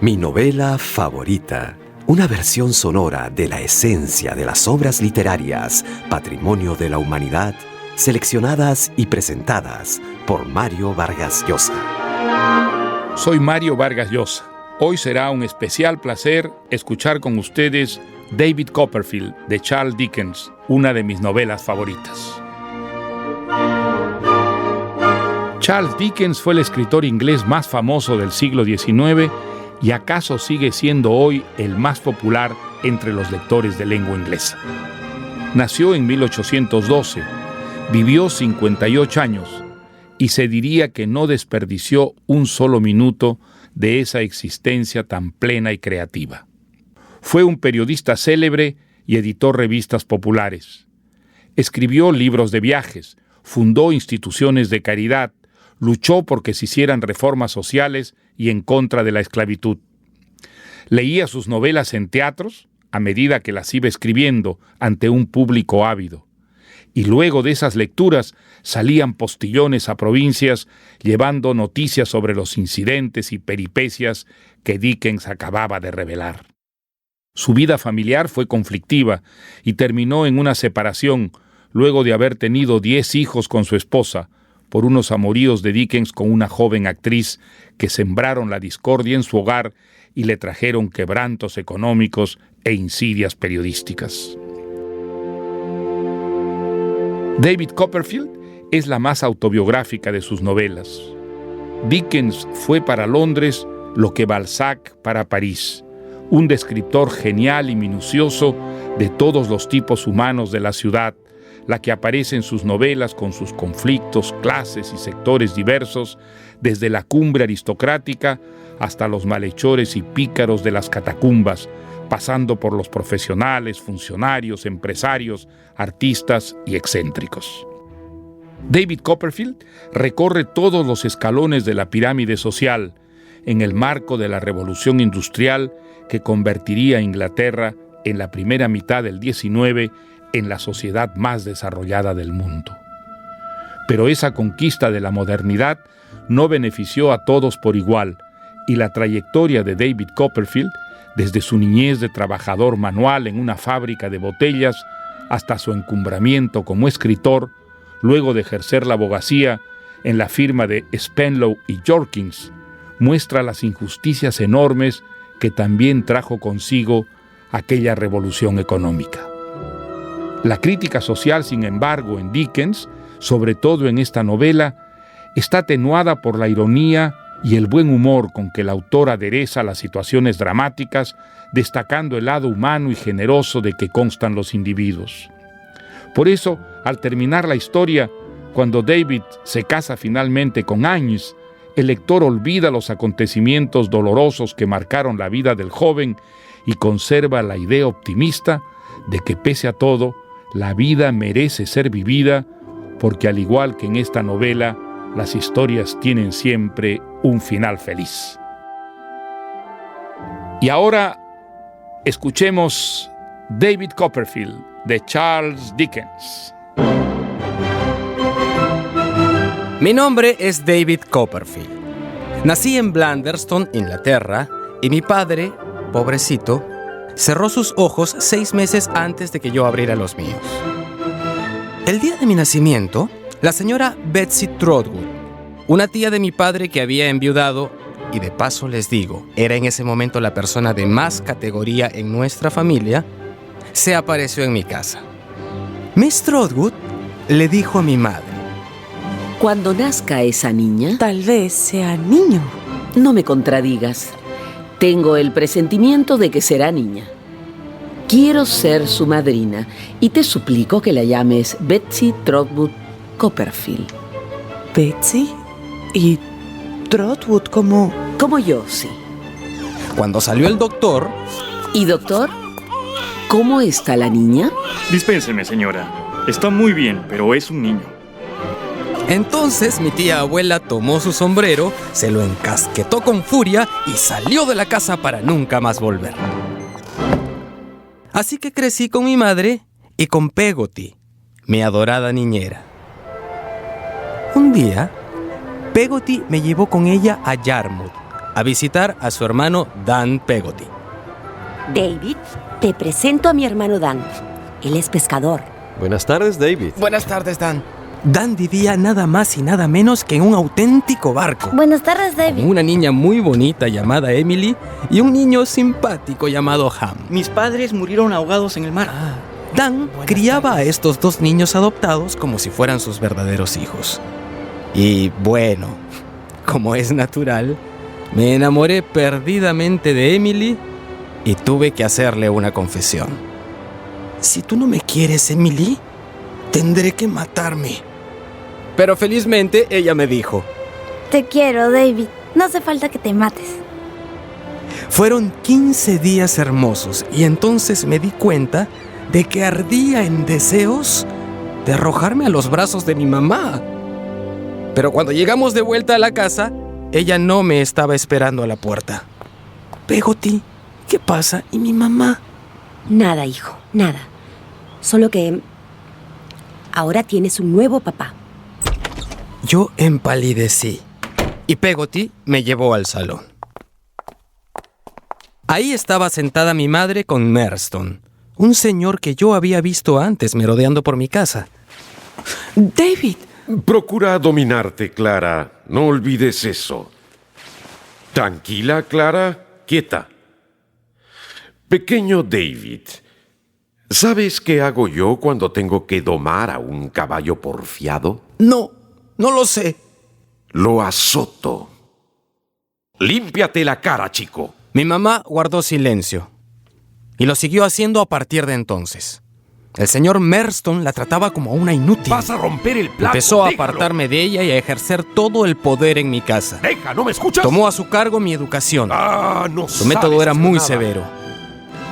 Mi novela favorita. Una versión sonora de la esencia de las obras literarias, patrimonio de la humanidad, seleccionadas y presentadas por Mario Vargas Llosa. Soy Mario Vargas Llosa. Hoy será un especial placer escuchar con ustedes David Copperfield de Charles Dickens, una de mis novelas favoritas. Charles Dickens fue el escritor inglés más famoso del siglo XIX y acaso sigue siendo hoy el más popular entre los lectores de lengua inglesa. Nació en 1812, vivió 58 años y se diría que no desperdició un solo minuto de esa existencia tan plena y creativa. Fue un periodista célebre y editó revistas populares. Escribió libros de viajes, fundó instituciones de caridad, luchó porque se hicieran reformas sociales y en contra de la esclavitud. Leía sus novelas en teatros a medida que las iba escribiendo ante un público ávido. Y luego de esas lecturas salían postillones a provincias llevando noticias sobre los incidentes y peripecias que Dickens acababa de revelar. Su vida familiar fue conflictiva y terminó en una separación luego de haber tenido 10 hijos con su esposa, por unos amoríos de Dickens con una joven actriz que sembraron la discordia en su hogar y le trajeron quebrantos económicos e insidias periodísticas. David Copperfield es la más autobiográfica de sus novelas. Dickens fue para Londres lo que Balzac para París, un descriptor genial y minucioso de todos los tipos humanos de la ciudad, la que aparece en sus novelas con sus conflictos, clases y sectores diversos, desde la cumbre aristocrática hasta los malhechores y pícaros de las catacumbas, pasando por los profesionales, funcionarios, empresarios, artistas y excéntricos. David Copperfield recorre todos los escalones de la pirámide social en el marco de la revolución industrial que convertiría a Inglaterra en la primera mitad del XIX en la sociedad más desarrollada del mundo. Pero esa conquista de la modernidad no benefició a todos por igual, y la trayectoria de David Copperfield, desde su niñez de trabajador manual en una fábrica de botellas hasta su encumbramiento como escritor, luego de ejercer la abogacía en la firma de Spenlow y Jorkins, muestra las injusticias enormes que también trajo consigo aquella revolución económica. La crítica social, sin embargo, en Dickens, sobre todo en esta novela, está atenuada por la ironía y el buen humor con que el autor adereza las situaciones dramáticas, destacando el lado humano y generoso de que constan los individuos. Por eso, al terminar la historia, cuando David se casa finalmente con Agnes, el lector olvida los acontecimientos dolorosos que marcaron la vida del joven y conserva la idea optimista de que, pese a todo, la vida merece ser vivida, porque al igual que en esta novela, las historias tienen siempre un final feliz. Y ahora escuchemos David Copperfield de Charles Dickens. Mi nombre es David Copperfield. Nací en Blunderstone, Inglaterra, y mi padre, pobrecito, cerró sus ojos 6 meses antes de que yo abriera los míos. El día de mi nacimiento, la señora Betsy Trotwood, una tía de mi padre que había enviudado, y de paso les digo, era en ese momento la persona de más categoría en nuestra familia, se apareció en mi casa. Miss Trotwood le dijo a mi madre: Cuando nazca esa niña, tal vez sea niño. no me contradigas. Tengo el presentimiento de que será niña. Quiero ser su madrina y te suplico que la llames Betsy Trotwood Copperfield. ¿Betsy? ¿Y Trotwood como...? Como yo, sí. Cuando salió el doctor... ¿Y doctor? ¿Cómo está la niña? Dispénseme, señora. Está muy bien, pero es un niño. Entonces mi tía abuela tomó su sombrero, se lo encasquetó con furia y salió de la casa para nunca más volver. Así que crecí con mi madre y con Peggotty, mi adorada niñera. Un día, Peggotty me llevó con ella a Yarmouth, a visitar a su hermano Dan Peggotty. David, te presento a mi hermano Dan. Él es pescador. Buenas tardes, David. Buenas tardes, Dan. Dan vivía nada más y nada menos que en un auténtico barco. Buenas tardes, David. Con una niña muy bonita llamada Emily y un niño simpático llamado Ham. Mis padres murieron ahogados en el mar. Dan criaba a estos dos niños adoptados como si fueran sus verdaderos hijos. Y bueno, como es natural, me enamoré perdidamente de Emily y tuve que hacerle una confesión. Si tú no me quieres, Emily, tendré que matarme. Pero felizmente ella me dijo: Te quiero, David. No hace falta que te mates. Fueron 15 días hermosos y entonces me di cuenta de que ardía en deseos de arrojarme a los brazos de mi mamá. Pero cuando llegamos de vuelta a la casa, ella no me estaba esperando a la puerta. Peggotty, ¿qué pasa? ¿Y mi mamá? Nada, hijo, nada. Solo que ahora tienes un nuevo papá. Yo empalidecí y Peggotty me llevó al salón. Ahí estaba sentada mi madre con Marston, un señor que yo había visto antes merodeando por mi casa. David, Procura dominarte, Clara. No olvides eso. Tranquila, Clara. Quieta. Pequeño David, ¿sabes qué hago yo cuando tengo que domar a un caballo porfiado? No lo sé. Lo azoto. Límpiate la cara, chico. Mi mamá guardó silencio y lo siguió haciendo a partir de entonces. El señor Marston la trataba como a una inútil. Vas a romper el plato. Empezó a déjalo. apartarme de ella y a ejercer todo el poder en mi casa. Deja, ¿no me escuchas? Tomó a su cargo mi educación. No Su método sabes era hacer muy nada. severo.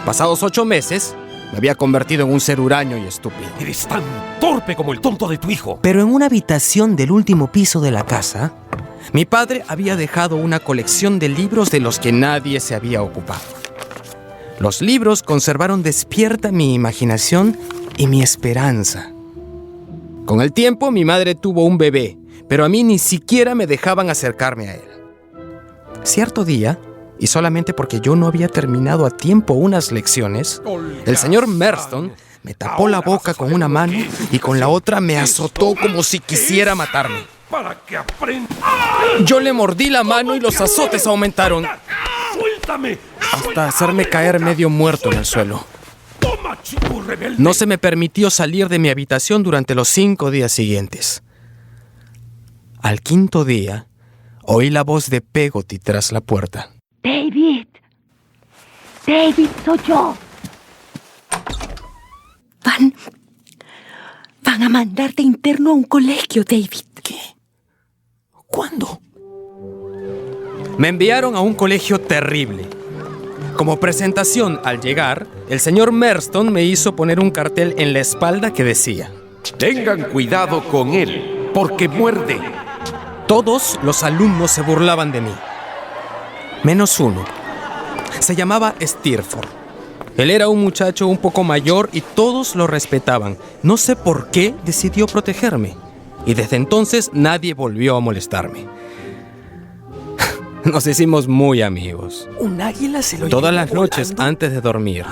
Pasados 8 meses, me había convertido en un ser huraño y estúpido. Eres tan torpe como el tonto de tu hijo. Pero en una habitación del último piso de la casa, mi padre había dejado una colección de libros de los que nadie se había ocupado. Los libros conservaron despierta mi imaginación y mi esperanza. Con el tiempo, mi madre tuvo un bebé, pero a mí ni siquiera me dejaban acercarme a él. Cierto día, y solamente porque yo no había terminado a tiempo unas lecciones, el señor Marston me tapó la boca con una mano y con la otra me azotó como si quisiera matarme. Para que aprenda. Yo le mordí la mano y los azotes aumentaron, ¡Suéltame! hasta hacerme caer medio muerto en el suelo. ¡Toma, chico rebelde! No se me permitió salir de mi habitación durante los 5 días siguientes. Al 5.º día, oí la voz de Peggotty tras la puerta. David. David, soy yo. Van a mandarte interno a un colegio, David. ¿Qué? ¿Cuándo? Me enviaron a un colegio terrible. Como presentación al llegar, el señor Marston me hizo poner un cartel en la espalda que decía: Tengan cuidado con él, porque muerde. Todos los alumnos se burlaban de mí, menos uno. Se llamaba Steerforth. Él era un muchacho un poco mayor y todos lo respetaban. No sé por qué decidió protegerme. Y desde entonces nadie volvió a molestarme. Nos hicimos muy amigos. un águila se lo Todas llevó las noches volando. antes de dormir,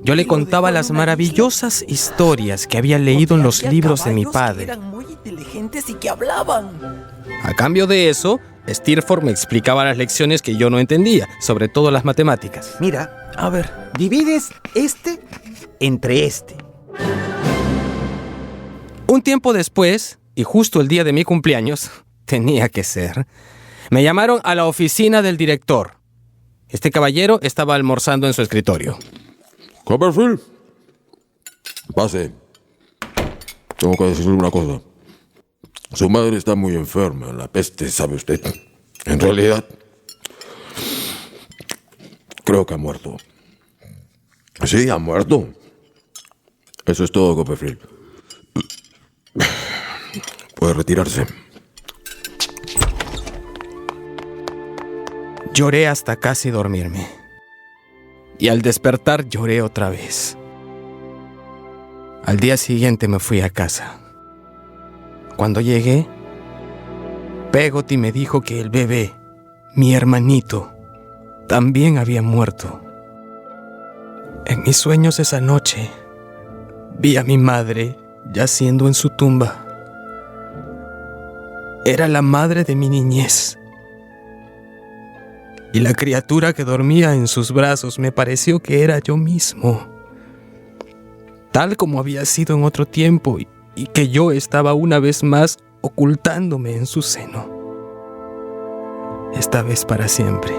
yo le Y lo contaba dejó en las una maravillosas historias que había leído en los Había libros de mi caballos que padre. eran muy inteligentes y que hablaban. A cambio de eso, Steerforth me explicaba las lecciones que yo no entendía, sobre todo las matemáticas. Mira, A ver, divides este entre este. Un tiempo después, y justo el día de mi cumpleaños, tenía que ser, me llamaron a la oficina del director. Este caballero estaba almorzando en su escritorio. Copperfield, pase. Tengo que decirle una cosa. Su madre está muy enferma, la peste, ¿sabe usted? En realidad, creo que ha muerto. Sí, ha muerto. Eso es todo, Copperfield. Puede retirarse. Lloré hasta casi dormirme. Y al despertar lloré otra vez. Al día siguiente me fui a casa. Cuando llegué, Peggotty me dijo que el bebé, mi hermanito, también había muerto. En mis sueños esa noche, vi a mi madre yaciendo en su tumba. Era la madre de mi niñez. Y la criatura que dormía en sus brazos me pareció que era yo mismo, tal como había sido en otro tiempo, y que yo estaba una vez más ocultándome en su seno. Esta vez para siempre.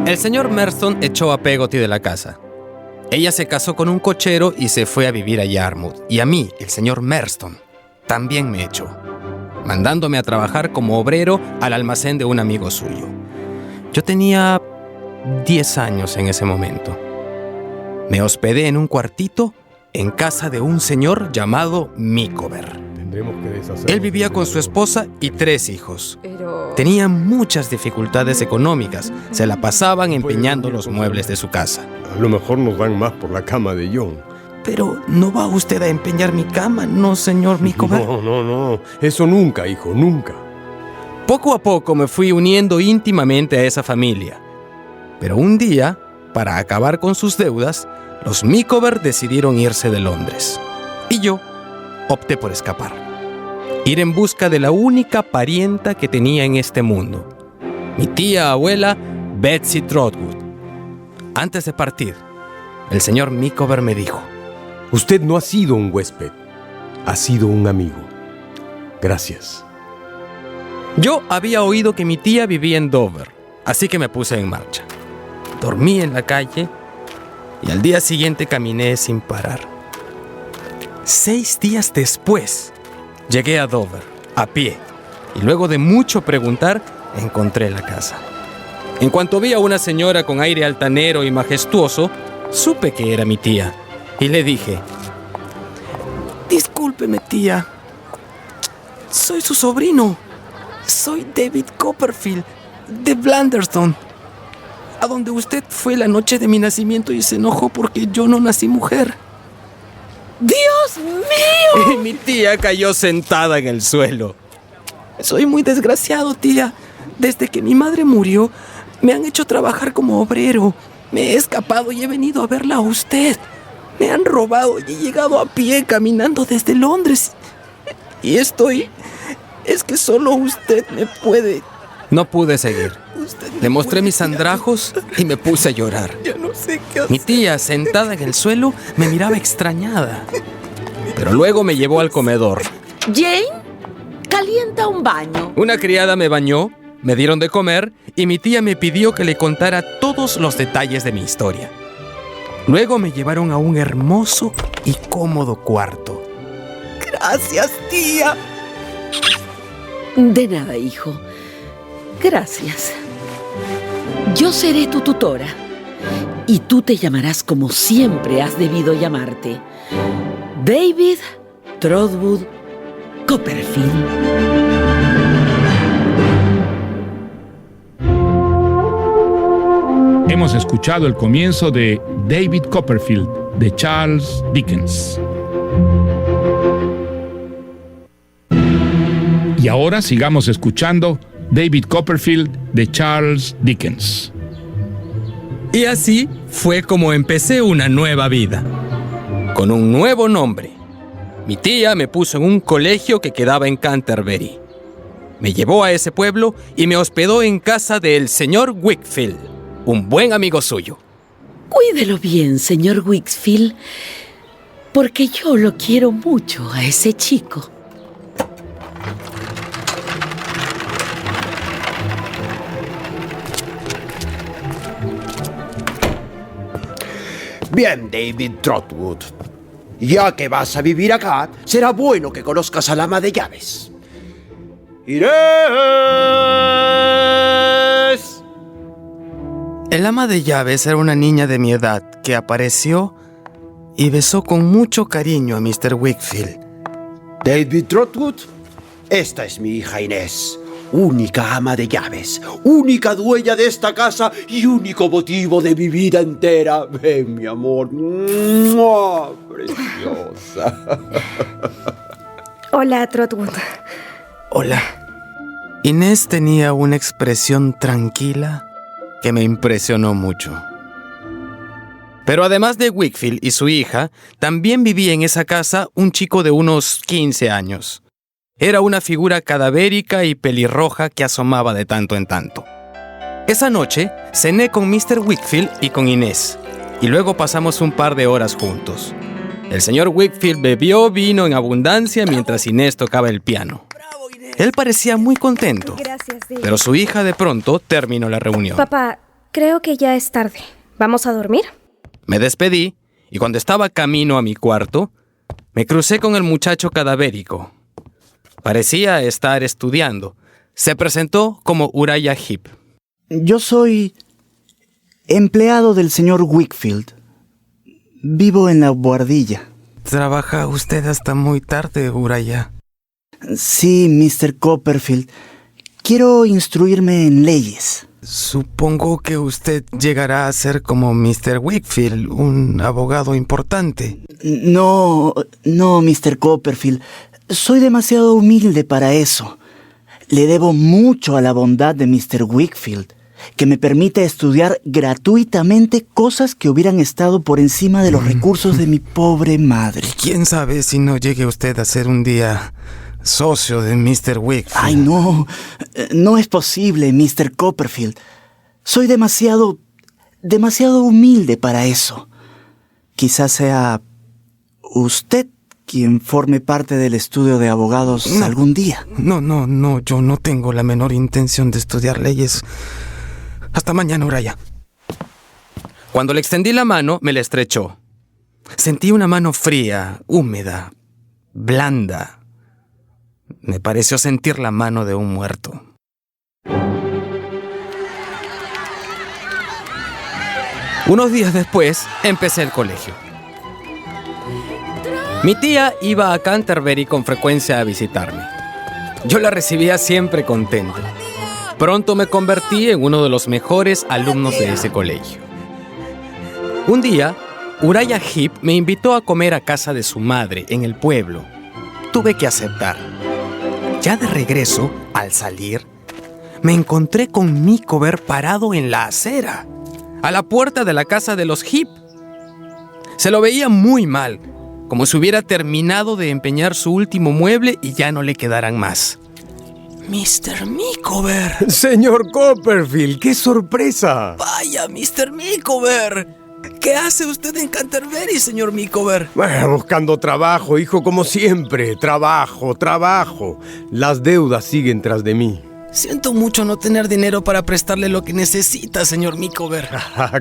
El señor Merston echó a Peggotty de la casa. Ella se casó con un cochero y se fue a vivir a Yarmouth. Y a mí, el señor Merston, también me echó, mandándome a trabajar como obrero al almacén de un amigo suyo. Yo tenía 10 años en ese momento. Me hospedé en un cuartito en casa de un señor llamado Micawber. Él vivía con su esposa y 3 hijos. Tenían muchas dificultades económicas. Se la pasaban empeñando los muebles de su casa. A lo mejor nos dan más por la cama de John. Pero ¿no va usted a empeñar mi cama, no, señor Micawber? No. Eso nunca, hijo, nunca. Poco a poco me fui uniendo íntimamente a esa familia. Pero un día, para acabar con sus deudas, los Micawber decidieron irse de Londres. Y yo opté por escapar. Ir en busca de la única parienta que tenía en este mundo, mi tía abuela Betsy Trotwood. Antes de partir, el señor Micawber me dijo: usted no ha sido un huésped, ha sido un amigo. Gracias. Yo había oído que mi tía vivía en Dover, así que me puse en marcha. Dormí en la calle y al día siguiente caminé sin parar. 6 días después, llegué a Dover, a pie, y luego de mucho preguntar, encontré la casa. En cuanto vi a una señora con aire altanero y majestuoso, supe que era mi tía, y le dije: discúlpeme, tía. Soy su sobrino. Soy David Copperfield, de Blanderston, a donde usted fue la noche de mi nacimiento y se enojó porque yo no nací mujer. ¡Dios mío! Y mi tía cayó sentada en el suelo. Soy muy desgraciado, tía. Desde que mi madre murió, me han hecho trabajar como obrero. Me he escapado y he venido a verla a usted. Me han robado y he llegado a pie caminando desde Londres. Y es que solo usted me puede. No pude seguir. Le mostré mis andrajos y me puse a llorar. Ya no sé qué hacer. Mi tía, sentada en el suelo, me miraba extrañada. Pero luego me llevó al comedor. Jane, calienta un baño. Una criada me bañó, me dieron de comer y mi tía me pidió que le contara todos los detalles de mi historia. Luego me llevaron a un hermoso y cómodo cuarto. Gracias, tía. De nada, hijo. Gracias. Yo seré tu tutora y tú te llamarás como siempre has debido llamarte: David Trotwood Copperfield. Hemos escuchado el comienzo de David Copperfield, de Charles Dickens. Y ahora sigamos escuchando David Copperfield, de Charles Dickens. Y así fue como empecé una nueva vida, con un nuevo nombre. Mi tía me puso en un colegio que quedaba en Canterbury. Me llevó a ese pueblo y me hospedó en casa del señor Wickfield, un buen amigo suyo. Cuídelo bien, señor Wickfield, porque yo lo quiero mucho a ese chico. Bien, David Trotwood. Ya que vas a vivir acá, será bueno que conozcas al ama de llaves. ¡Inés! El ama de llaves era una niña de mi edad que apareció y besó con mucho cariño a Mr. Wickfield. David Trotwood, esta es mi hija Inés. única ama de llaves, única dueña de esta casa y único motivo de mi vida entera. Ven, mi amor. ¡Mua! Preciosa. Hola, Trotwood. Hola. Inés tenía una expresión tranquila que me impresionó mucho. Pero además de Wickfield y su hija, también vivía en esa casa un chico de unos 15 años. Era una figura cadavérica y pelirroja que asomaba de tanto en tanto. Esa noche cené con Mr. Wickfield y con Inés, y luego pasamos un par de horas juntos. El señor Wickfield bebió vino en abundancia mientras Inés tocaba el piano. Él parecía muy contento, pero su hija de pronto terminó la reunión. Papá, creo que ya es tarde. ¿Vamos a dormir? Me despedí y cuando estaba camino a mi cuarto, me crucé con el muchacho cadavérico. Parecía estar estudiando. Se presentó como Uriah Heep. Yo soy empleado del señor Wickfield. Vivo en la buhardilla. ¿Trabaja usted hasta muy tarde, Uriah? Sí, Mr. Copperfield. Quiero instruirme en leyes. Supongo que usted llegará a ser como Mr. Wickfield, un abogado importante. No, Mr. Copperfield. Soy demasiado humilde para eso. Le debo mucho a la bondad de Mr. Wickfield, que me permite estudiar gratuitamente cosas que hubieran estado por encima de los recursos de mi pobre madre. ¿Quién sabe si no llegue usted a ser un día socio de Mr. Wickfield? Ay, no es posible, Mr. Copperfield. Soy demasiado humilde para eso. Quizás sea usted quien forme parte del estudio de abogados algún día. No, yo no tengo la menor intención de estudiar leyes. Hasta mañana, Uriah. Cuando le extendí la mano, me la estrechó. Sentí una mano fría, húmeda, blanda. Me pareció sentir la mano de un muerto. Unos días después, empecé el colegio. Mi tía iba a Canterbury con frecuencia a visitarme. Yo la recibía siempre contento. Pronto me convertí en uno de los mejores alumnos de ese colegio. Un día, Uriah Heep me invitó a comer a casa de su madre en el pueblo. Tuve que aceptar. Ya de regreso, al salir, me encontré con Micawber parado en la acera, a la puerta de la casa de los Heep. Se lo veía muy mal, como si hubiera terminado de empeñar su último mueble y ya no le quedaran más. ¡Mr. Micawber! ¡Señor Copperfield! ¡Qué sorpresa! ¡Vaya, Mr. Micawber! ¿Qué hace usted en Canterbury, señor Micawber? Buscando trabajo, hijo, como siempre. Trabajo. Las deudas siguen tras de mí. Siento mucho no tener dinero para prestarle lo que necesita, señor Micawber.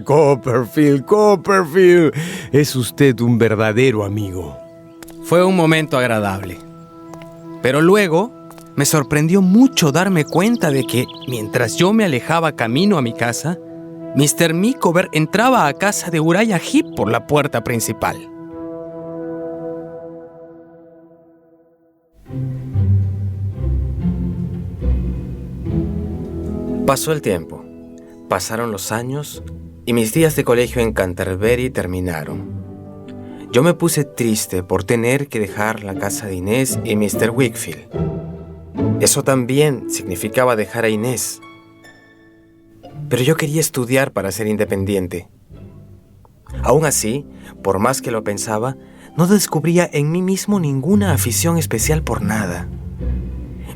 Copperfield. Es usted un verdadero amigo. Fue un momento agradable. Pero luego me sorprendió mucho darme cuenta de que, mientras yo me alejaba camino a mi casa, Mr. Micawber entraba a casa de Uriah Heep por la puerta principal. Pasó el tiempo, pasaron los años y mis días de colegio en Canterbury terminaron. Yo me puse triste por tener que dejar la casa de Inés y Mr. Wickfield. Eso también significaba dejar a Inés. Pero yo quería estudiar para ser independiente. Aún así, por más que lo pensaba, no descubría en mí mismo ninguna afición especial por nada.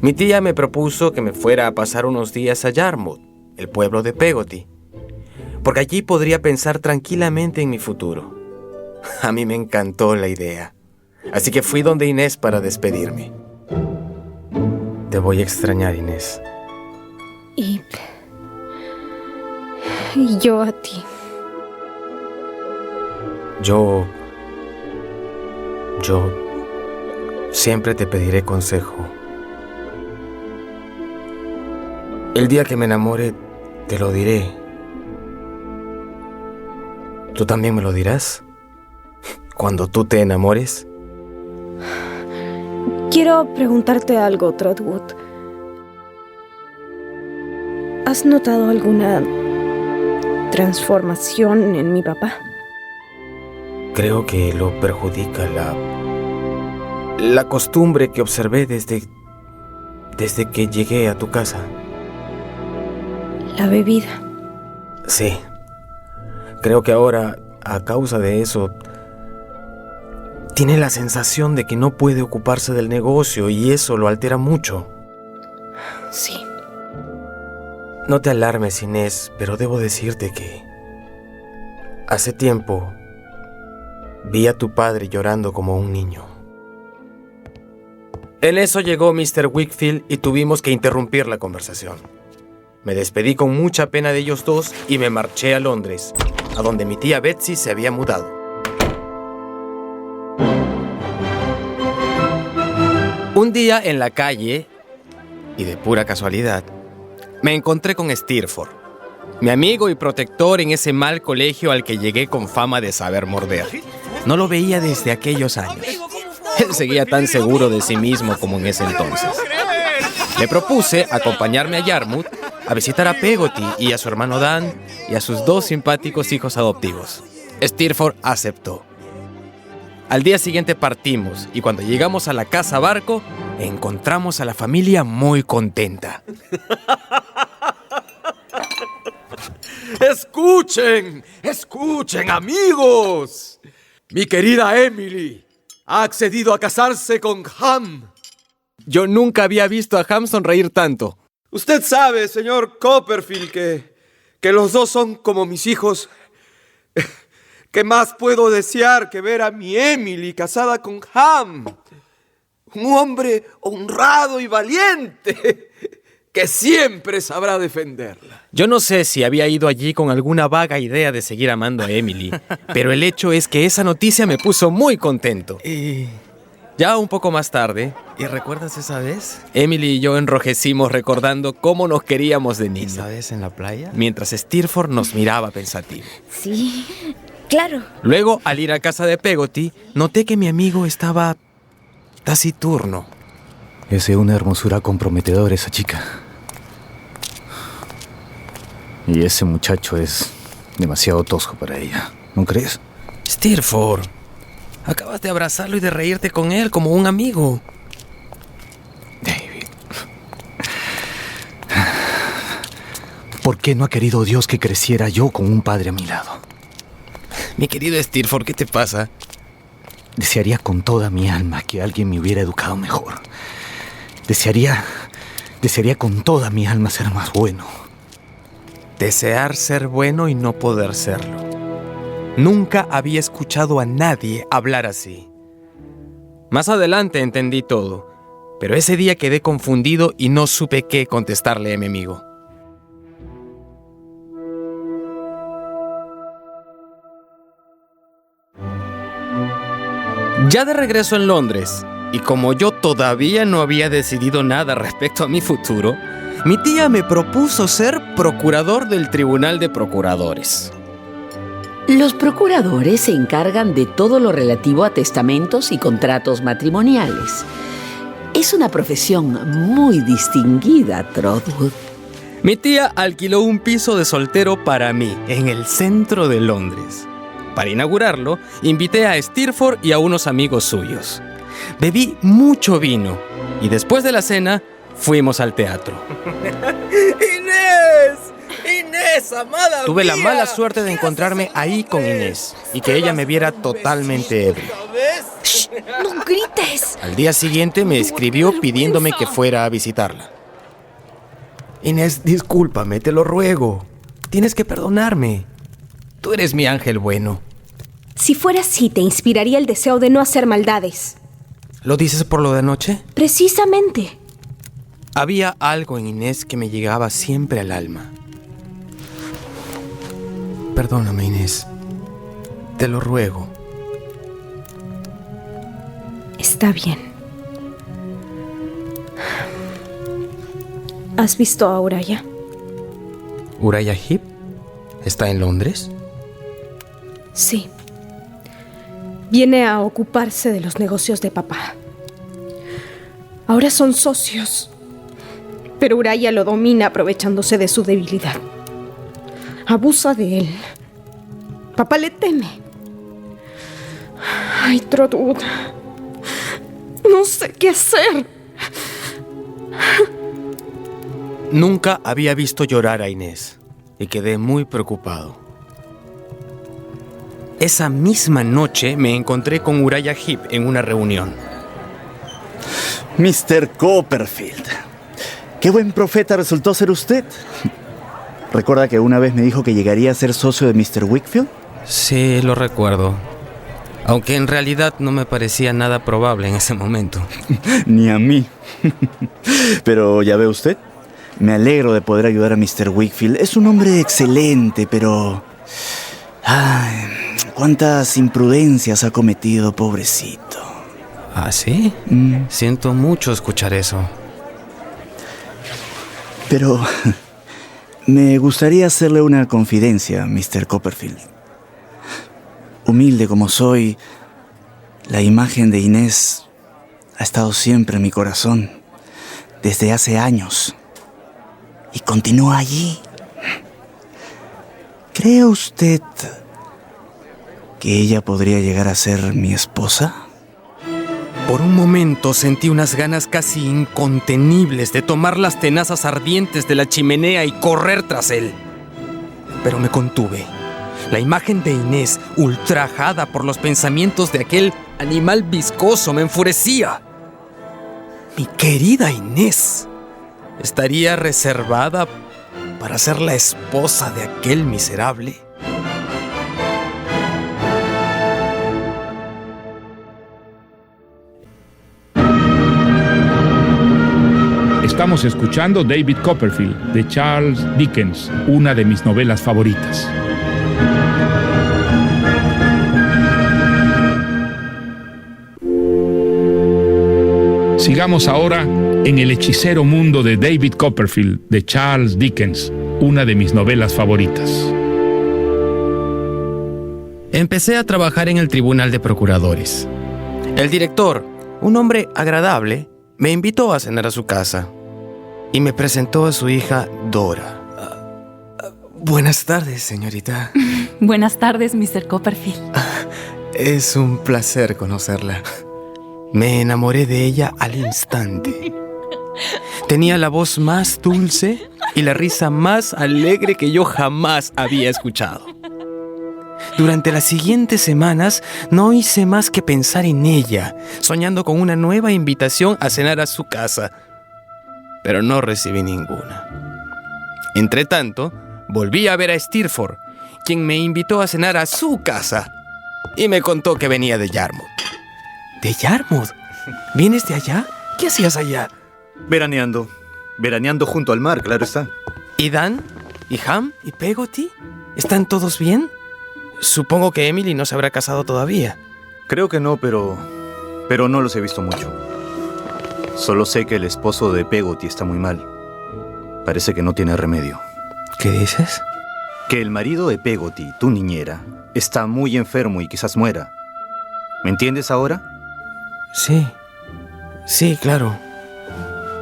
Mi tía me propuso que me fuera a pasar unos días a Yarmouth, el pueblo de Peggotty, porque allí podría pensar tranquilamente en mi futuro. A mí me encantó la idea, así que fui donde Inés para despedirme. Te voy a extrañar, Inés. Y yo a ti. Yo siempre te pediré consejo. El día que me enamore, te lo diré. ¿Tú también me lo dirás? Cuando tú te enamores. Quiero preguntarte algo, Trotwood. ¿has notado alguna transformación en mi papá? Creo que lo perjudica la costumbre que observé desde que llegué a tu casa. La bebida. Sí. Creo que ahora, a causa de eso, tiene la sensación de que no puede ocuparse del negocio y eso lo altera mucho. Sí. No te alarmes, Inés, pero debo decirte que hace tiempo vi a tu padre llorando como un niño. En eso llegó Mr. Wickfield y tuvimos que interrumpir la conversación. Me despedí con mucha pena de ellos dos y me marché a Londres, a donde mi tía Betsy se había mudado. Un día en la calle, y de pura casualidad, me encontré con Steerforth, mi amigo y protector en ese mal colegio al que llegué con fama de saber morder. No lo veía desde aquellos años. Él seguía tan seguro de sí mismo como en ese entonces. Le propuse acompañarme a Yarmouth a visitar a Peggotty y a su hermano Dan y a sus 2 simpáticos hijos adoptivos. Steerforth aceptó. Al día siguiente partimos y cuando llegamos a la casa barco, encontramos a la familia muy contenta. ¡Escuchen! ¡Escuchen, amigos! Mi querida Emily ha accedido a casarse con Ham. Yo nunca había visto a Ham sonreír tanto. Usted sabe, señor Copperfield, que los dos son como mis hijos. ¿Qué más puedo desear que ver a mi Emily casada con Ham? Un hombre honrado y valiente que siempre sabrá defenderla. Yo no sé si había ido allí con alguna vaga idea de seguir amando a Emily, pero el hecho es que esa noticia me puso muy contento. Ya un poco más tarde, ¿Y recuerdas esa vez? Emily y yo enrojecimos recordando cómo nos queríamos de niños. ¿Esa vez en la playa? Mientras Steerforth nos miraba pensativo. Sí, claro. Luego, al ir a casa de Peggotty, noté que mi amigo estaba taciturno. Es de una hermosura comprometedora esa chica. Y ese muchacho es demasiado tosco para ella, ¿no crees? Steerforth, acabas de abrazarlo y de reírte con él como un amigo. David. ¿Por qué no ha querido Dios que creciera yo con un padre a mi lado? Mi querido Steerforth, ¿qué te pasa? Desearía con toda mi alma que alguien me hubiera educado mejor. Desearía con toda mi alma ser más bueno. Desear ser bueno y no poder serlo. Nunca había escuchado a nadie hablar así. Más adelante entendí todo, pero ese día quedé confundido y no supe qué contestarle a mi amigo. Ya de regreso en Londres, y como yo todavía no había decidido nada respecto a mi futuro, mi tía me propuso ser procurador del Tribunal de Procuradores. Los procuradores se encargan de todo lo relativo a testamentos y contratos matrimoniales. Es una profesión muy distinguida, Trotwood. Mi tía alquiló un piso de soltero para mí en el centro de Londres. Para inaugurarlo, invité a Steerforth y a unos amigos suyos. Bebí mucho vino y después de la cena fuimos al teatro. ¡Inés! ¡Inés, amada! Tuve la mía! mala suerte de encontrarme ahí con Inés y que ella me viera totalmente ebrio. ¡Shh! ¡No grites! Al día siguiente me escribió pidiéndome que fuera a visitarla. Inés, discúlpame, te lo ruego. Tienes que perdonarme. Tú eres mi ángel bueno. Si fuera así, te inspiraría el deseo de no hacer maldades. ¿Lo dices por lo de anoche? Precisamente. Había algo en Inés que me llegaba siempre al alma. Perdóname, Inés. Te lo ruego. Está bien. ¿Has visto a Uriah? ¿Uriah Heep? ¿Está en Londres? Sí. Viene a ocuparse de los negocios de papá. Ahora son socios. Pero Uriah lo domina aprovechándose de su debilidad. Abusa de él. Papá le teme. Ay, Trotwood. No sé qué hacer. Nunca había visto llorar a Inés y quedé muy preocupado. Esa misma noche me encontré con Uriah Heep en una reunión. Mr. Copperfield, qué buen profeta resultó ser usted. ¿Recuerda que una vez me dijo que llegaría a ser socio de Mr. Wickfield? Sí, lo recuerdo. Aunque en realidad no me parecía nada probable en ese momento. Ni a mí. Pero ya ve usted, me alegro de poder ayudar a Mr. Wickfield. Es un hombre excelente, pero... ay, cuántas imprudencias ha cometido, pobrecito. ¿Ah, sí? Siento mucho escuchar eso. Pero me gustaría hacerle una confidencia, Mr. Copperfield. Humilde como soy, la imagen de Inés ha estado siempre en mi corazón, desde hace años, y continúa allí. ¿Cree usted que ella podría llegar a ser mi esposa? Por un momento sentí unas ganas casi incontenibles de tomar las tenazas ardientes de la chimenea y correr tras él. Pero me contuve. La imagen de Inés, ultrajada por los pensamientos de aquel animal viscoso, me enfurecía. Mi querida Inés estaría reservada para ser la esposa de aquel miserable. Estamos escuchando David Copperfield de Charles Dickens, una de mis novelas favoritas. Sigamos ahora en El hechicero mundo de David Copperfield de Charles Dickens, una de mis novelas favoritas. Empecé a trabajar en el Tribunal de Procuradores. El director, un hombre agradable, me invitó a cenar a su casa y me presentó a su hija Dora. Buenas tardes, señorita. Buenas tardes, Mr. Copperfield. Es un placer conocerla. Me enamoré de ella al instante. Tenía la voz más dulce y la risa más alegre que yo jamás había escuchado. Durante las siguientes semanas no hice más que pensar en ella, soñando con una nueva invitación a cenar a su casa. Pero no recibí ninguna. Entretanto, volví a ver a Steerforth, quien me invitó a cenar a su casa y me contó que venía de Yarmouth. ¿De Yarmouth? ¿Vienes de allá? ¿Qué hacías allá? Veraneando. Veraneando junto al mar, claro está. ¿Y Dan? ¿Y Ham? ¿Y Peggotty? ¿Están todos bien? Supongo que Emily no se habrá casado todavía. Creo que no, pero no los he visto mucho. Solo sé que el esposo de Peggotty está muy mal. Parece que no tiene remedio. ¿Qué dices? Que el marido de Peggotty, tu niñera, está muy enfermo y quizás muera. ¿Me entiendes ahora? Sí, claro.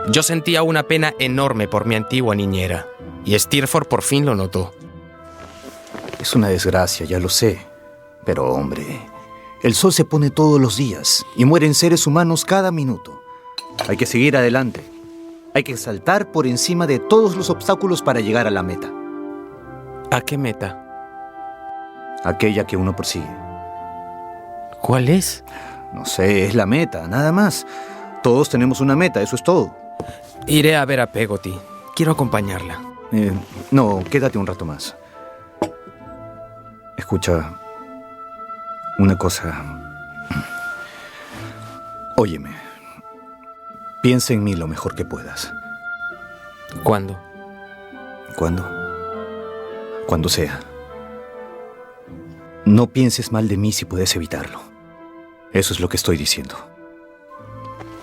Yo sentía una pena enorme por mi antigua niñera, y Steerforth por fin lo notó. Es una desgracia, ya lo sé. Pero, hombre, el sol se pone todos los días y mueren seres humanos cada minuto. Hay que seguir adelante. Hay que saltar por encima de todos los obstáculos para llegar a la meta. ¿A qué meta? Aquella que uno persigue. ¿Cuál es? No sé, es la meta, nada más. Todos tenemos una meta, eso es todo. Iré a ver a Peggotty. Quiero acompañarla. No, quédate un rato más. Escucha, una cosa. Óyeme. Piensa en mí lo mejor que puedas. ¿Cuándo? ¿Cuándo? Cuando sea. No pienses mal de mí si puedes evitarlo. Eso es lo que estoy diciendo.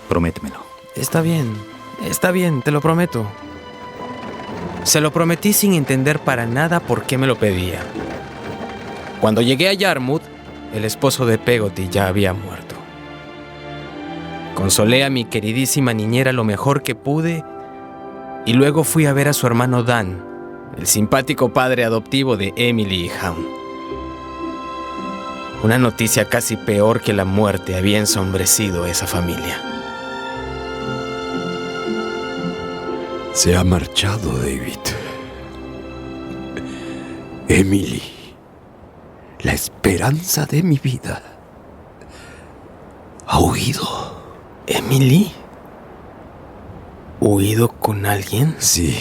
Prométemelo. Está bien, te lo prometo. Se lo prometí sin entender para nada por qué me lo pedía. Cuando llegué a Yarmouth, el esposo de Peggotty ya había muerto. Consolé a mi queridísima niñera lo mejor que pude y luego fui a ver a su hermano Dan, el simpático padre adoptivo de Emily y Ham. Una noticia casi peor que la muerte había ensombrecido a esa familia. Se ha marchado, David. Emily, la esperanza de mi vida, ha huido. ¿Emily? ¿Huido con alguien? Sí.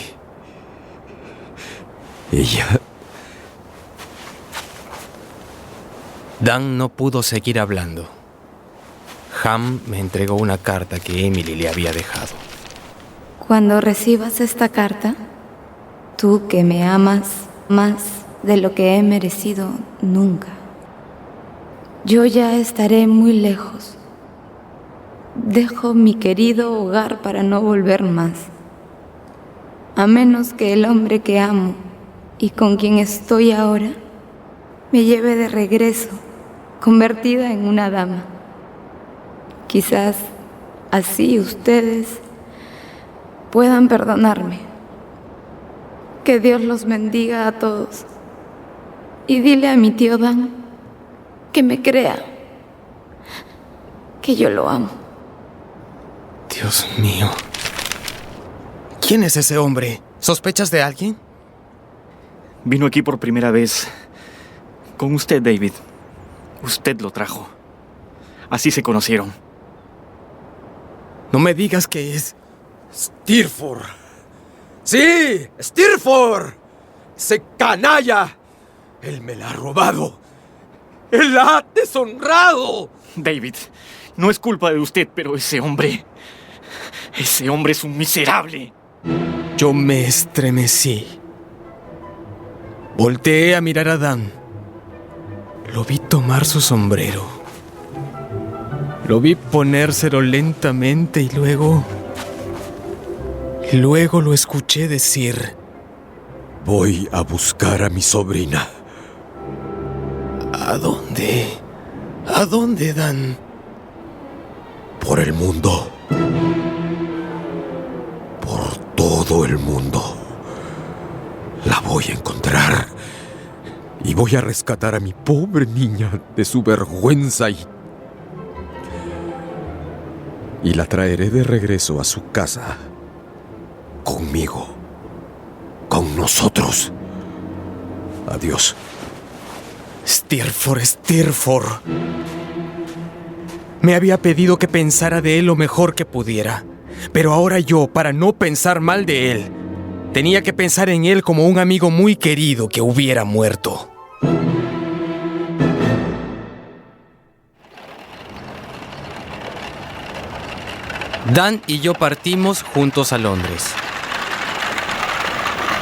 Ella... Dan no pudo seguir hablando. Ham me entregó una carta que Emily le había dejado. Cuando recibas esta carta, tú que me amas más de lo que he merecido nunca, yo ya estaré muy lejos. Dejo mi querido hogar para no volver más, a menos que el hombre que amo y con quien estoy ahora me lleve de regreso, convertida en una dama. Quizás así ustedes puedan perdonarme. Que Dios los bendiga a todos. Y dile a mi tío Dan que me crea, que yo lo amo. Dios mío. ¿Quién es ese hombre? ¿Sospechas de alguien? Vino aquí por primera vez con usted, David. Usted lo trajo. Así se conocieron. No me digas que es... Steerforth. ¡Sí! ¡Steerforth! ¡Ese canalla! Él me la ha robado. ¡Él la ha deshonrado! David, no es culpa de usted, pero ese hombre es un miserable. Yo me estremecí. Volteé a mirar a Dan. Lo vi tomar su sombrero. Lo vi ponérselo lentamente y luego lo escuché decir: voy a buscar a mi sobrina. ¿A dónde? ¿A dónde, Dan? Por el mundo. Por todo el mundo. La voy a encontrar. Y voy a rescatar a mi pobre niña de su vergüenza y la traeré de regreso a su casa. Conmigo. Con nosotros. Adiós. Steerforth. Me había pedido que pensara de él lo mejor que pudiera. Pero ahora yo, para no pensar mal de él, tenía que pensar en él como un amigo muy querido que hubiera muerto. Dan y yo partimos juntos a Londres.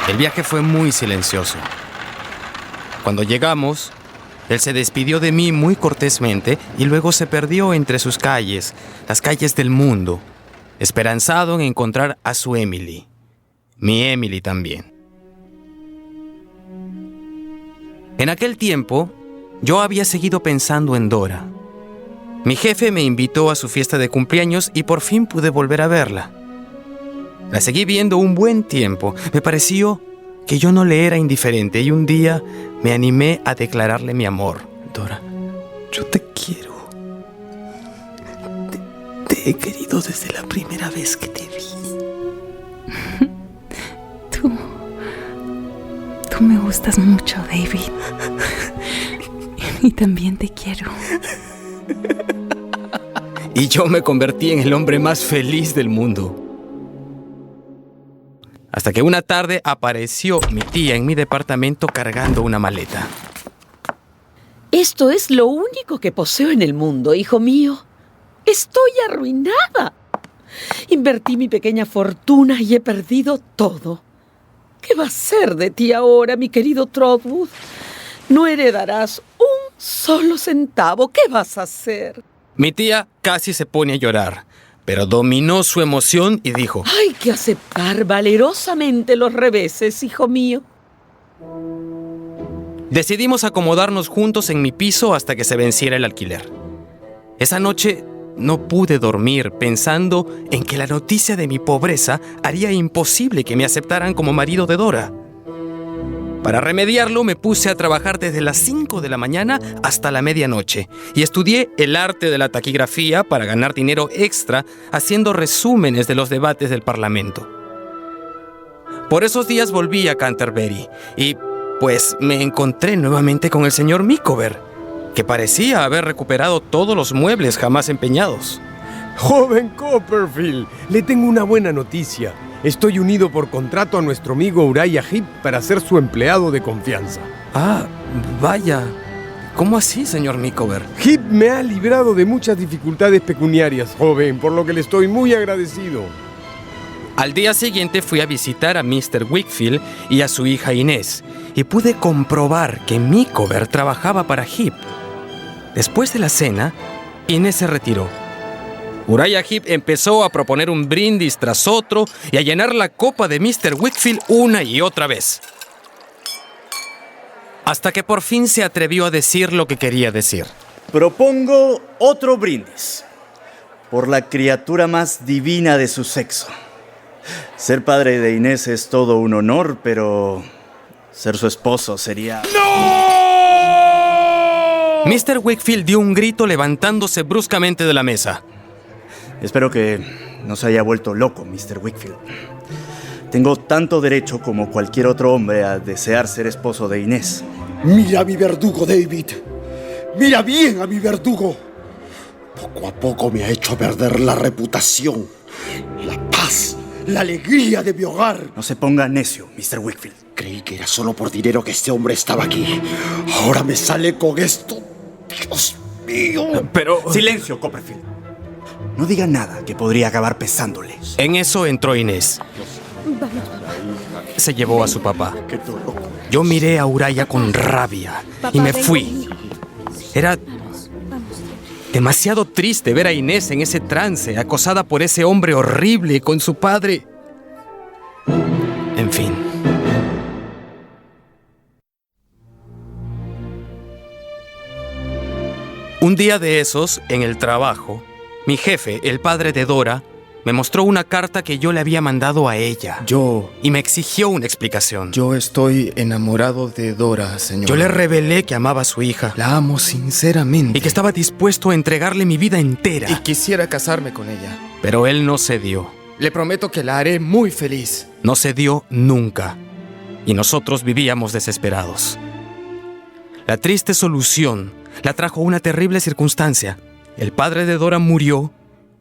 El viaje fue muy silencioso. Cuando llegamos, él se despidió de mí muy cortésmente y luego se perdió entre sus calles, las calles del mundo, esperanzado en encontrar a su Emily. Mi Emily también. En aquel tiempo, yo había seguido pensando en Dora. Mi jefe me invitó a su fiesta de cumpleaños y por fin pude volver a verla. La seguí viendo un buen tiempo. Me pareció que yo no le era indiferente y un día me animé a declararle mi amor. Dora, yo te quiero. Te he querido desde la primera vez que te vi. Tú me gustas mucho, David. Y también te quiero. Y yo me convertí en el hombre más feliz del mundo. Hasta que una tarde apareció mi tía en mi departamento cargando una maleta. Esto es lo único que poseo en el mundo, hijo mío. Estoy arruinada. Invertí mi pequeña fortuna y he perdido todo. ¿Qué va a ser de ti ahora, mi querido Trotwood? No heredarás un solo centavo. ¿Qué vas a hacer? Mi tía casi se pone a llorar, pero dominó su emoción y dijo: Hay que aceptar valerosamente los reveses, hijo mío. Decidimos acomodarnos juntos en mi piso hasta que se venciera el alquiler. Esa noche no pude dormir pensando en que la noticia de mi pobreza haría imposible que me aceptaran como marido de Dora. Para remediarlo, me puse a trabajar desde las 5 de la mañana hasta la medianoche y estudié el arte de la taquigrafía para ganar dinero extra haciendo resúmenes de los debates del Parlamento. Por esos días volví a Canterbury y, pues, me encontré nuevamente con el señor Micawber, que parecía haber recuperado todos los muebles jamás empeñados. Joven Copperfield, le tengo una buena noticia. Estoy unido por contrato a nuestro amigo Uriah Heep para ser su empleado de confianza. Ah, vaya. ¿Cómo así, señor Micawber? Heep me ha librado de muchas dificultades pecuniarias, joven, por lo que le estoy muy agradecido. Al día siguiente fui a visitar a Mr. Wickfield y a su hija Inés, y pude comprobar que Micawber trabajaba para Heep. Después de la cena, Inés se retiró. Uriah Heep empezó a proponer un brindis tras otro y a llenar la copa de Mr. Wickfield una y otra vez. Hasta que por fin se atrevió a decir lo que quería decir. Propongo otro brindis por la criatura más divina de su sexo. Ser padre de Inés es todo un honor, pero ser su esposo sería... ¡No! Mr. Wickfield dio un grito levantándose bruscamente de la mesa. Espero que no se haya vuelto loco, Mr. Wickfield. Tengo tanto derecho como cualquier otro hombre a desear ser esposo de Inés. Mira a mi verdugo, David. Mira bien a mi verdugo. Poco a poco me ha hecho perder la reputación, la paz, la alegría de mi hogar. No se ponga necio, Mr. Wickfield. Creí que era solo por dinero que este hombre estaba aquí. Ahora me sale con esto. Dios mío. Pero... Silencio, Copperfield. No diga nada que podría acabar pesándole. En eso entró Inés. Se llevó a su papá. Yo miré a Uriah con rabia y me fui. Era demasiado triste ver a Inés en ese trance, acosada por ese hombre horrible con su padre. En fin. Un día de esos, en el trabajo, mi jefe, el padre de Dora, me mostró una carta que yo le había mandado a ella. Y me exigió una explicación. Yo estoy enamorado de Dora, señor. Yo le revelé que amaba a su hija. La amo sinceramente. Y que estaba dispuesto a entregarle mi vida entera. Y quisiera casarme con ella. Pero él no cedió. Le prometo que la haré muy feliz. No cedió nunca. Y nosotros vivíamos desesperados. La triste solución la trajo una terrible circunstancia. El padre de Dora murió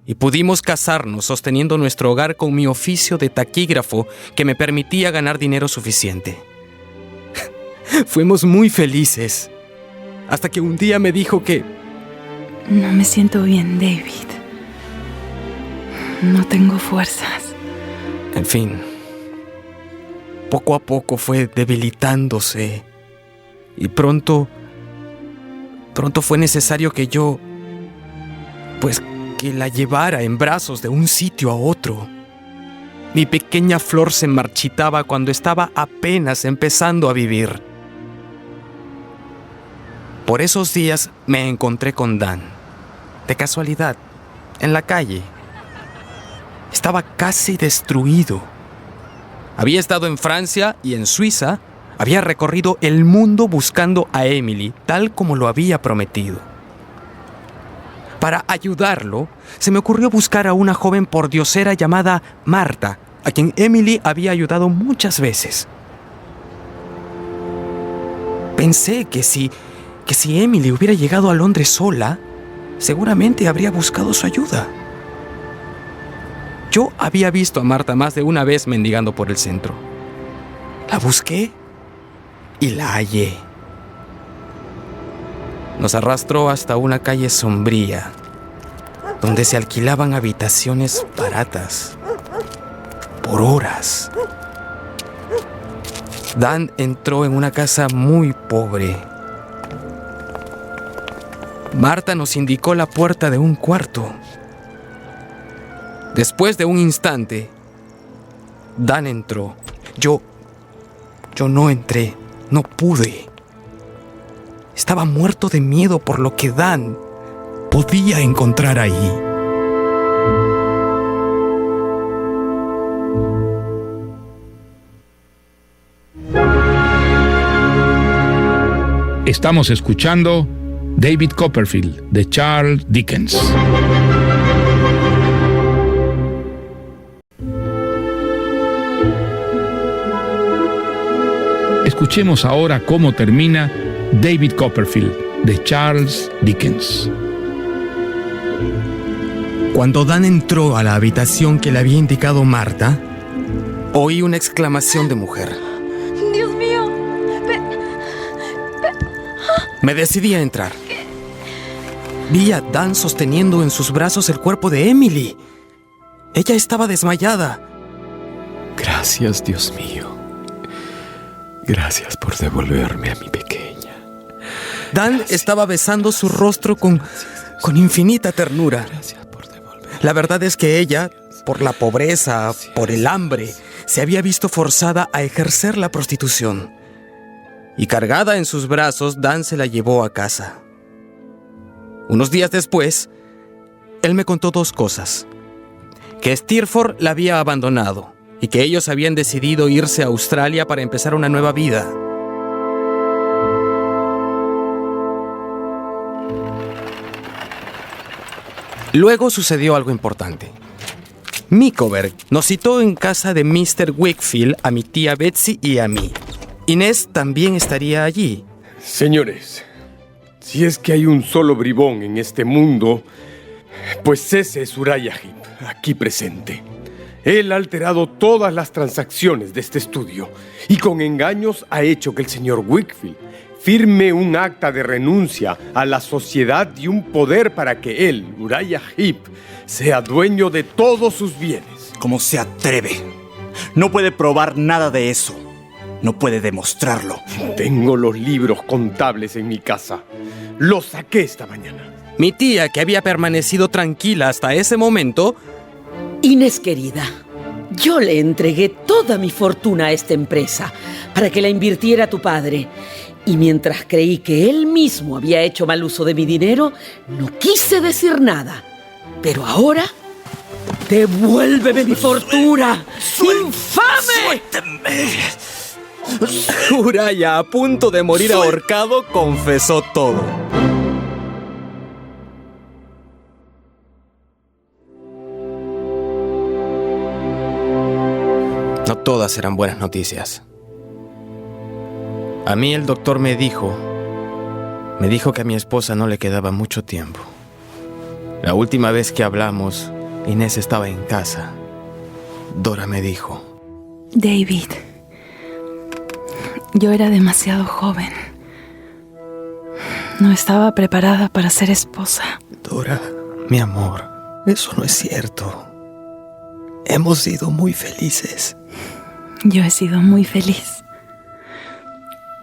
y pudimos casarnos sosteniendo nuestro hogar con mi oficio de taquígrafo que me permitía ganar dinero suficiente. Fuimos muy felices, hasta que un día me dijo que... No me siento bien, David. No tengo fuerzas. En fin, poco a poco fue debilitándose y pronto fue necesario que yo... pues que la llevara en brazos de un sitio a otro. Mi pequeña flor se marchitaba cuando estaba apenas empezando a vivir. Por esos días me encontré con Dan, de casualidad, en la calle. Estaba casi destruido. Había estado en Francia y en Suiza. Había recorrido el mundo buscando a Emily, tal como lo había prometido. Para ayudarlo, se me ocurrió buscar a una joven pordiosera llamada Marta, a quien Emily había ayudado muchas veces. Pensé que si Emily hubiera llegado a Londres sola, seguramente habría buscado su ayuda. Yo había visto a Marta más de una vez mendigando por el centro. La busqué y la hallé. Nos arrastró hasta una calle sombría, donde se alquilaban habitaciones baratas, por horas. Dan entró en una casa muy pobre. Marta nos indicó la puerta de un cuarto. Después de un instante, Dan entró. Yo no entré, no pude. Estaba muerto de miedo por lo que Dan podía encontrar ahí. Estamos escuchando David Copperfield de Charles Dickens. Escuchemos ahora cómo termina David Copperfield de Charles Dickens. Cuando Dan entró a la habitación que le había indicado Marta, oí una exclamación de mujer. ¡Dios mío! Me decidí a entrar. Vi a Dan sosteniendo en sus brazos el cuerpo de Emily. Ella estaba desmayada. Gracias, Dios mío. Gracias por devolverme a mi pequeña. Dan estaba besando su rostro con infinita ternura. La verdad es que ella, por la pobreza, por el hambre, se había visto forzada a ejercer la prostitución. Y cargada en sus brazos, Dan se la llevó a casa. Unos días después, él me contó dos cosas. Que Steerforth la había abandonado y que ellos habían decidido irse a Australia para empezar una nueva vida. Luego sucedió algo importante. Mickover nos citó en casa de Mr. Wickfield a mi tía Betsy y a mí. Inés también estaría allí. Señores, si es que hay un solo bribón en este mundo, pues ese es Uriah Heep, aquí presente. Él ha alterado todas las transacciones de este estudio y con engaños ha hecho que el señor Wickfield firme un acta de renuncia a la sociedad y un poder para que él, Uriah Heep, sea dueño de todos sus bienes. ¿Cómo se atreve? No puede probar nada de eso. No puede demostrarlo. Tengo los libros contables en mi casa. Los saqué esta mañana. Mi tía, que había permanecido tranquila hasta ese momento... Inés querida, yo le entregué toda mi fortuna a esta empresa para que la invirtiera tu padre. Y mientras creí que él mismo había hecho mal uso de mi dinero, no quise decir nada. Pero ahora, devuélveme mi fortuna. ¡Infame! ¡Suélteme! Uriah, a punto de morir ahorcado, confesó todo. No todas eran buenas noticias. A mí el doctor me dijo que a mi esposa no le quedaba mucho tiempo. La última vez que hablamos, Inés estaba en casa. Dora me dijo: David, yo era demasiado joven. No estaba preparada para ser esposa. Dora, mi amor, eso no es cierto. Hemos sido muy felices. Yo he sido muy feliz.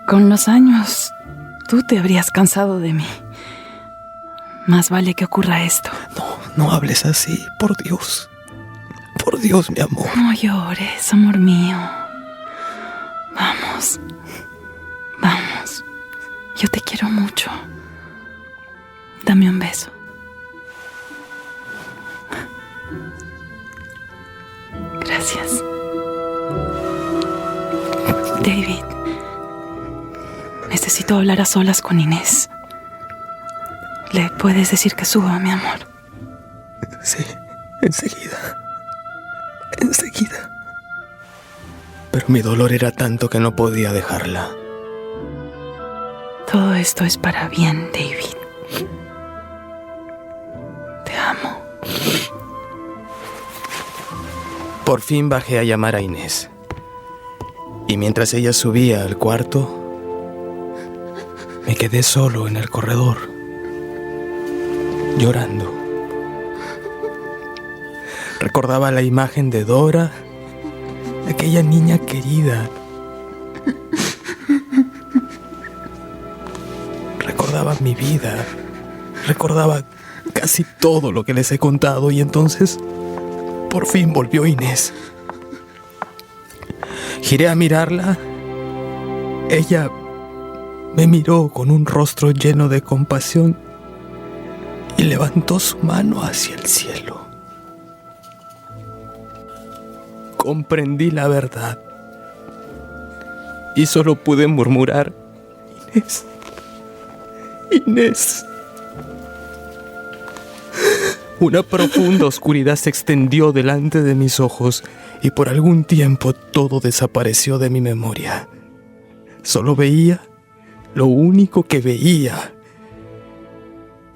Con los años, tú te habrías cansado de mí. Más vale que ocurra esto. No hables así, por Dios. Por Dios, mi amor. No llores, amor mío. Vamos. Vamos. Yo te quiero mucho. Dame un beso. Gracias. David, necesito hablar a solas con Inés. ¿Le puedes decir que suba, mi amor? Sí, enseguida. Enseguida. Pero mi dolor era tanto que no podía dejarla. Todo esto es para bien, David. Te amo. Por fin bajé a llamar a Inés. Y mientras ella subía al cuarto, me quedé solo en el corredor, llorando. Recordaba la imagen de Dora, aquella niña querida. Recordaba mi vida, recordaba casi todo lo que les he contado y entonces, por fin volvió Inés. Giré a mirarla. Ella me miró con un rostro lleno de compasión y levantó su mano hacia el cielo. Comprendí la verdad y solo pude murmurar: Inés, Inés. Una profunda oscuridad se extendió delante de mis ojos y por algún tiempo todo desapareció de mi memoria. Solo veía, lo único que veía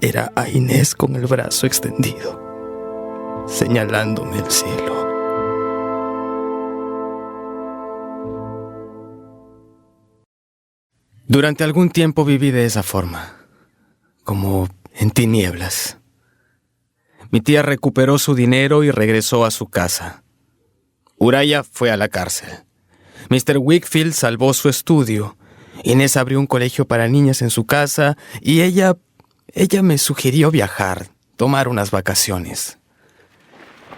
era a Inés con el brazo extendido, señalándome el cielo. Durante algún tiempo viví de esa forma, como en tinieblas. Mi tía recuperó su dinero y regresó a su casa. Uraya fue a la cárcel. Mr. Wickfield salvó su estudio. Inés abrió un colegio para niñas en su casa y ella me sugirió viajar, tomar unas vacaciones.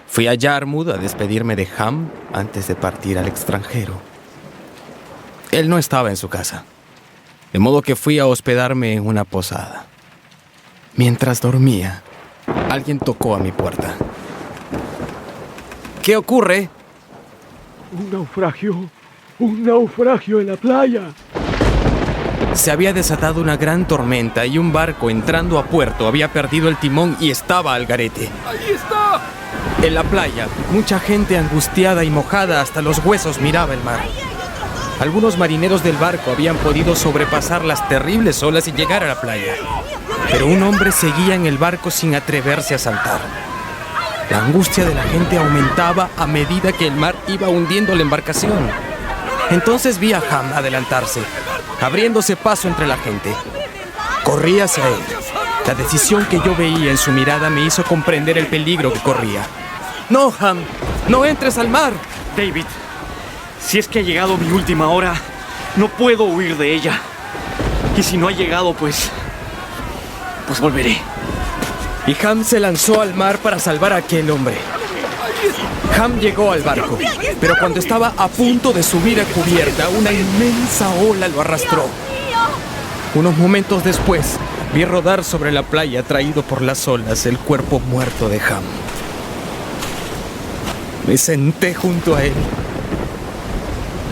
Fui a Yarmouth a despedirme de Ham antes de partir al extranjero. Él no estaba en su casa, de modo que fui a hospedarme en una posada. Mientras dormía, alguien tocó a mi puerta. ¿Qué ocurre? Un naufragio en la playa. Se había desatado una gran tormenta y un barco entrando a puerto había perdido el timón y estaba al garete. ¡Ahí está! En la playa, mucha gente angustiada y mojada hasta los huesos miraba el mar. Algunos marineros del barco habían podido sobrepasar las terribles olas y llegar a la playa. Pero un hombre seguía en el barco sin atreverse a saltar. La angustia de la gente aumentaba a medida que el mar iba hundiendo la embarcación. Entonces vi a Ham adelantarse, abriéndose paso entre la gente. Corrí hacia él. La decisión que yo veía en su mirada me hizo comprender el peligro que corría. ¡No, Ham! ¡No entres al mar! David, si es que ha llegado mi última hora, no puedo huir de ella. Y si no ha llegado, pues volveré. Y Ham se lanzó al mar para salvar a aquel hombre. Ham llegó al barco, pero cuando estaba a punto de subir a cubierta, una inmensa ola lo arrastró. Unos momentos después, vi rodar sobre la playa, traído por las olas, el cuerpo muerto de Ham. Me senté junto a él.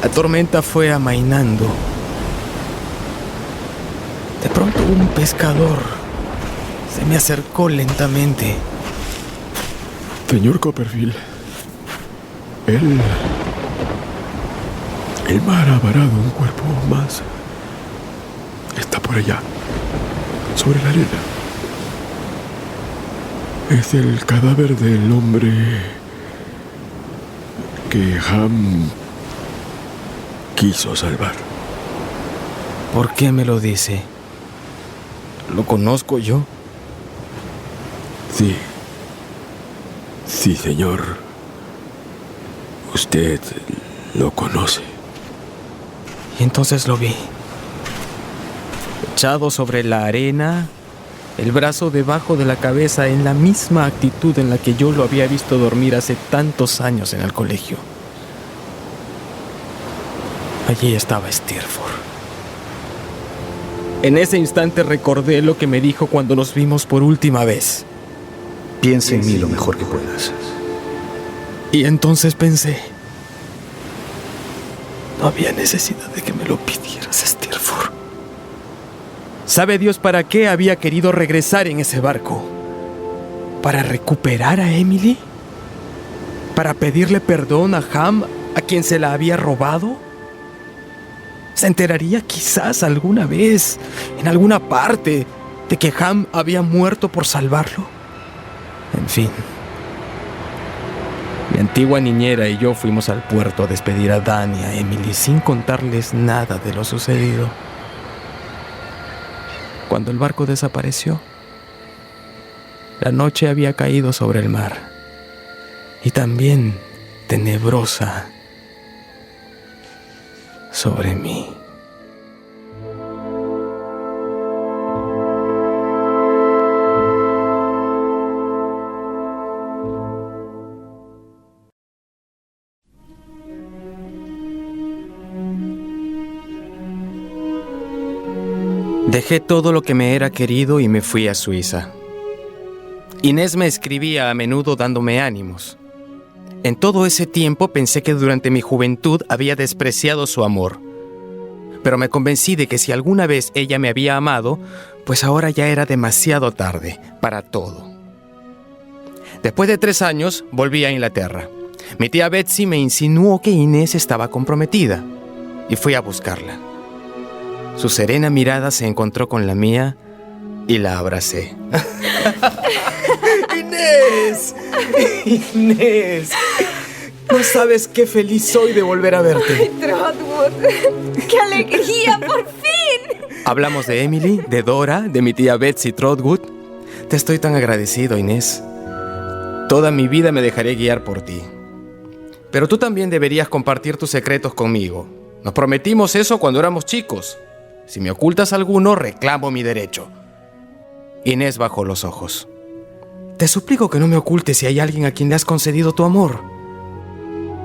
La tormenta fue amainando. De pronto un pescador se me acercó lentamente. Señor Copperfield, el mar ha varado un cuerpo más. Está por allá, sobre la arena. Es el cadáver del hombre que Ham quiso salvar. ¿Por qué me lo dice? ¿Lo conozco yo? Sí, señor. Usted lo conoce. Y entonces lo vi. Echado sobre la arena, el brazo debajo de la cabeza, en la misma actitud en la que yo lo había visto dormir hace tantos años en el colegio. Allí estaba Steerforth. En ese instante recordé lo que me dijo cuando nos vimos por última vez. Piensa en mí lo mejor que puedas. Y entonces pensé, no había necesidad de que me lo pidieras, Steerforth. ¿Sabe Dios para qué había querido regresar en ese barco? ¿Para recuperar a Emily? ¿Para pedirle perdón a Ham, a quien se la había robado? ¿Se enteraría quizás alguna vez, en alguna parte, de que Ham había muerto por salvarlo? En fin. Mi antigua niñera y yo fuimos al puerto a despedir a Dan y a Emily sin contarles nada de lo sucedido. Cuando el barco desapareció, la noche había caído sobre el mar y también tenebrosa sobre mí. Dejé todo lo que me era querido y me fui a Suiza. Inés me escribía a menudo dándome ánimos. En todo ese tiempo pensé que durante mi juventud había despreciado su amor. Pero me convencí de que si alguna vez ella me había amado, pues ahora ya era demasiado tarde para todo. Después de 3 años, volví a Inglaterra. Mi tía Betsy me insinuó que Inés estaba comprometida y fui a buscarla. Su serena mirada se encontró con la mía y la abracé. ¡Inés! ¡Inés! No sabes qué feliz soy de volver a verte. ¡Ay, Trotwood! ¡Qué alegría, por fin! Hablamos de Emily, de Dora, de mi tía Betsy Trotwood. Te estoy tan agradecido, Inés. Toda mi vida me dejaré guiar por ti. Pero tú también deberías compartir tus secretos conmigo. Nos prometimos eso cuando éramos chicos. Si me ocultas alguno, reclamo mi derecho. Inés bajó los ojos. Te suplico que no me ocultes si hay alguien a quien le has concedido tu amor.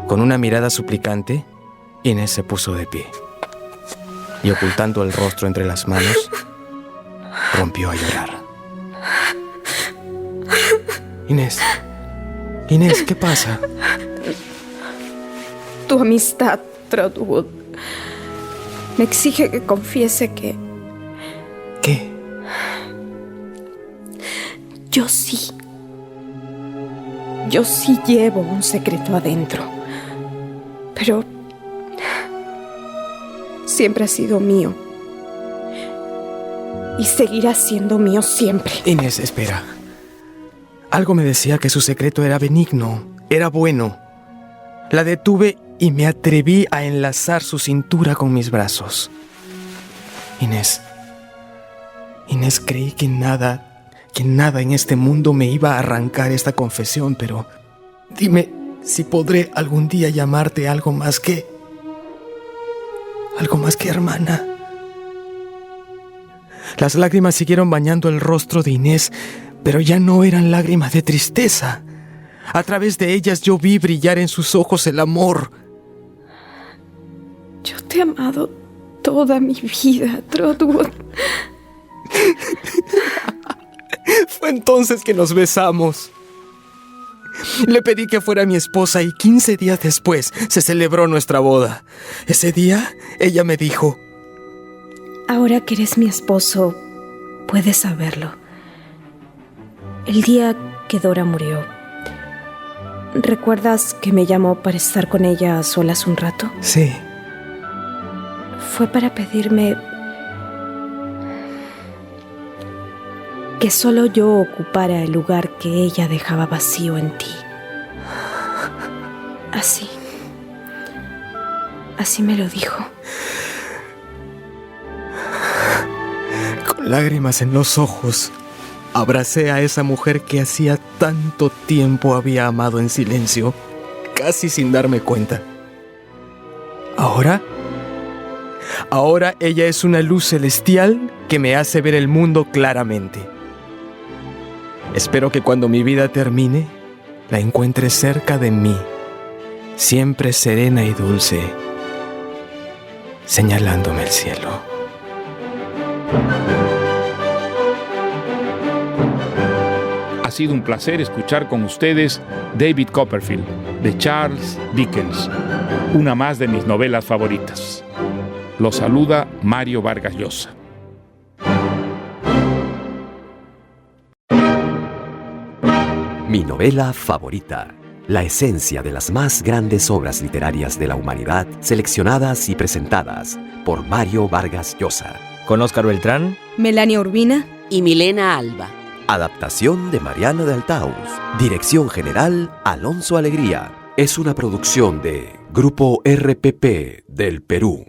Con una mirada suplicante, Inés se puso de pie. Y ocultando el rostro entre las manos, rompió a llorar. Inés, ¿qué pasa? Tu amistad, Trotwood, me exige que confiese que... ¿Qué? Yo sí llevo un secreto adentro, pero siempre ha sido mío y seguirá siendo mío siempre. Inés, espera. Algo me decía que su secreto era benigno, era bueno. La detuve y me atreví a enlazar su cintura con mis brazos. Inés, creí que nada en este mundo me iba a arrancar esta confesión, pero dime si podré algún día llamarte algo más que hermana. Las lágrimas siguieron bañando el rostro de Inés, pero ya no eran lágrimas de tristeza. A través de ellas yo vi brillar en sus ojos el amor. Yo te he amado toda mi vida, Trotwood. Fue entonces que nos besamos. Le pedí que fuera mi esposa y 15 días después se celebró nuestra boda. Ese día, ella me dijo: ahora que eres mi esposo, puedes saberlo. El día que Dora murió, ¿recuerdas que me llamó para estar con ella a solas un rato? Sí. Fue para pedirme que solo yo ocupara el lugar que ella dejaba vacío en ti. Así me lo dijo. Con lágrimas en los ojos, abracé a esa mujer que hacía tanto tiempo había amado en silencio, casi sin darme cuenta. Ahora ella es una luz celestial que me hace ver el mundo claramente. Espero que cuando mi vida termine, la encuentre cerca de mí, siempre serena y dulce, señalándome el cielo. Ha sido un placer escuchar con ustedes David Copperfield, de Charles Dickens, una más de mis novelas favoritas. Los saluda Mario Vargas Llosa. Mi novela favorita. La esencia de las más grandes obras literarias de la humanidad, seleccionadas y presentadas por Mario Vargas Llosa. Con Óscar Beltrán, Melania Urbina y Milena Alba. Adaptación de Mariano de Altaus. Dirección general, Alonso Alegría. Es una producción de Grupo RPP del Perú.